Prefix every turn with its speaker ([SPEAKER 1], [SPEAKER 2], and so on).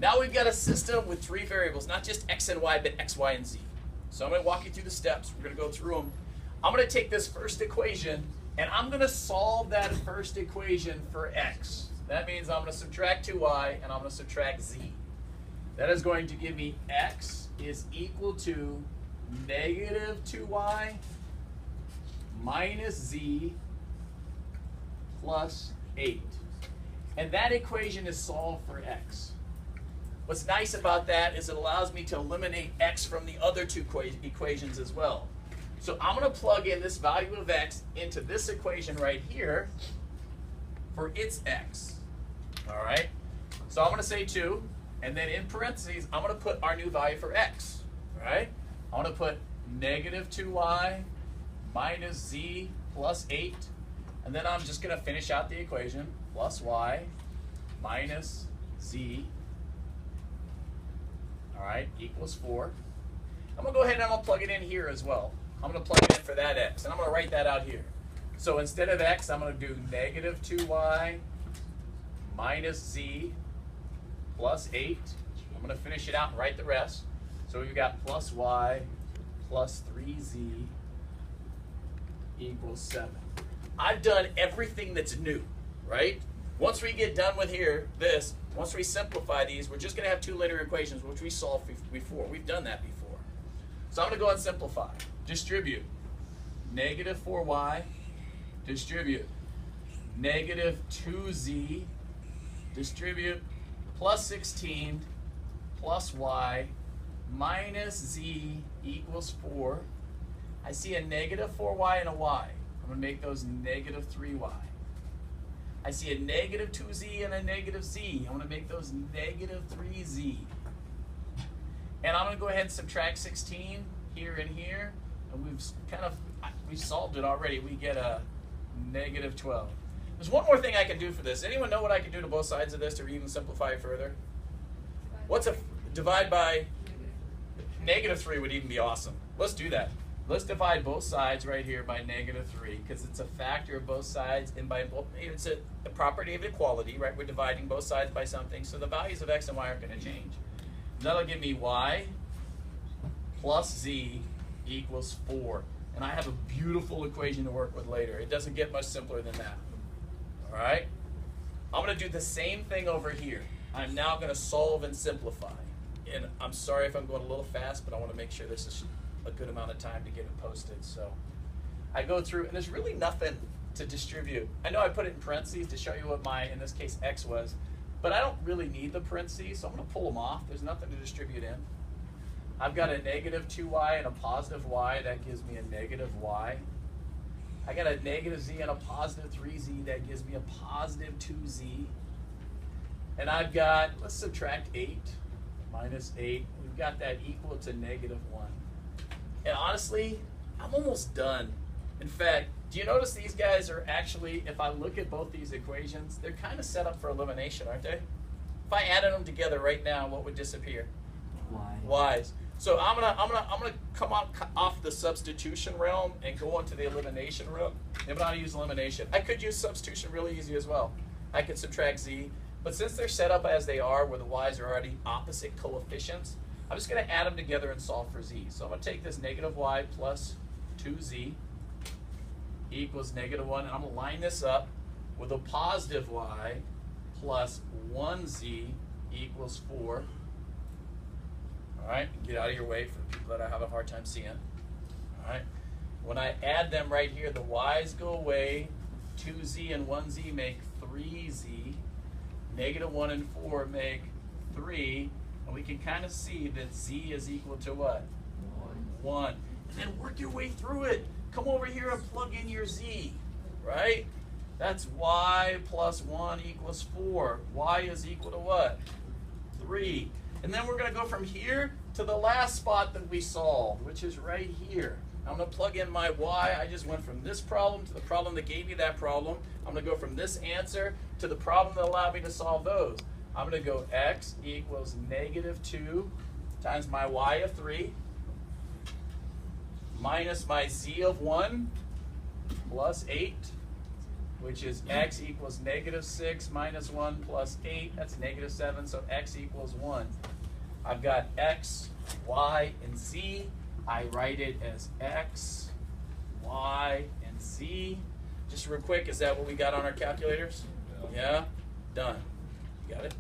[SPEAKER 1] Now we've got a system with three variables, not just x and y, but x, y, and z. So I'm going to walk you through the steps. We're going to go through them. I'm going to take this first equation, and I'm going to solve that first equation for x. That means I'm going to subtract 2y, and I'm going to subtract z. That is going to give me x is equal to negative 2y minus z plus 8. And that equation is solved for x. What's nice about that is it allows me to eliminate x from the other two equations as well. So I'm going to plug in this value of x into this equation right here for its x. All right? So I'm going to say 2, and then in parentheses, I'm going to put our new value for x. All right? I'm going to put negative 2y minus z plus 8, and then I'm just going to finish out the equation, plus y minus z, all right, equals 4. I'm going to go ahead and I'm going to plug it in here as well. I'm going to plug it in for that x, and I'm going to write that out here. So instead of x, I'm going to do negative 2y minus z plus 8. I'm going to finish it out and write the rest. So we've got plus y plus 3z equals 7. I've done everything that's new, right? Once we get done with once we simplify these, we're just going to have two linear equations, which we solved before. We've done that before. So I'm going to go and simplify. Distribute negative 4y, distribute negative 2z, distribute plus 16 plus y minus z equals 4. I see a negative 4y and a y. I'm going to make those negative 3y. I see a negative 2z and a negative z. I'm going to make those negative 3z. And I'm going to go ahead and subtract 16 here and here. And we've solved it already. We get a negative 12. There's one more thing I can do for this. Anyone know what I can do to both sides of this to even simplify it further? What's a divide by? Negative 3 would even be awesome. Let's do that. Let's divide both sides right here by negative 3, because it's a factor of both sides, and it's a property of equality, right? We're dividing both sides by something, so the values of x and y aren't going to change. That'll give me y plus z equals 4. And I have a beautiful equation to work with later. It doesn't get much simpler than that. All right? I'm going to do the same thing over here. I'm now going to solve and simplify. And I'm sorry if I'm going a little fast, but I want to make sure this is a good amount of time to get it posted. So I go through, and there's really nothing to distribute. I know I put it in parentheses to show you what my, in this case, x was, but I don't really need the parentheses, so I'm going to pull them off. There's nothing to distribute in. I've got a negative 2y and a positive y. That gives me a negative y. I got a negative z and a positive 3z. That gives me a positive 2z. And I've got, let's subtract 8 minus 8. We've got that equal to negative 1. And honestly, I'm almost done. In fact, do you notice these guys are actually, if I look at both these equations, they're kind of set up for elimination, aren't they? If I added them together right now, what would disappear? Y's. So I'm gonna come off the substitution realm and go into the elimination realm. And I'm gonna use elimination. I could use substitution really easy as well. I could subtract z, but since they're set up as they are, where the y's are already opposite coefficients, I'm just going to add them together and solve for z. So I'm going to take this negative y plus 2z equals negative 1, and I'm going to line this up with a positive y plus 1z equals 4. All right, get out of your way for people that I have a hard time seeing. All right, when I add them right here, the y's go away. 2z and 1z make 3z. Negative 1 and 4 make 3. And we can kind of see that z is equal to what? 1. And then work your way through it. Come over here and plug in your z, right? That's y plus 1 equals 4. Y is equal to what? 3. And then we're going to go from here to the last spot that we solved, which is right here. I'm going to plug in my y. I just went from this problem to the problem that gave me that problem. I'm going to go from this answer to the problem that allowed me to solve those. I'm going to go x equals negative 2 times my y of 3 minus my z of 1 plus 8 which is x equals -6 minus 1 plus 8. That's -7, so x equals 1. I've got x, y, and z. I write it as x, y, and z. Just real quick, is that what we got on our calculators? Yeah? Done. You got it?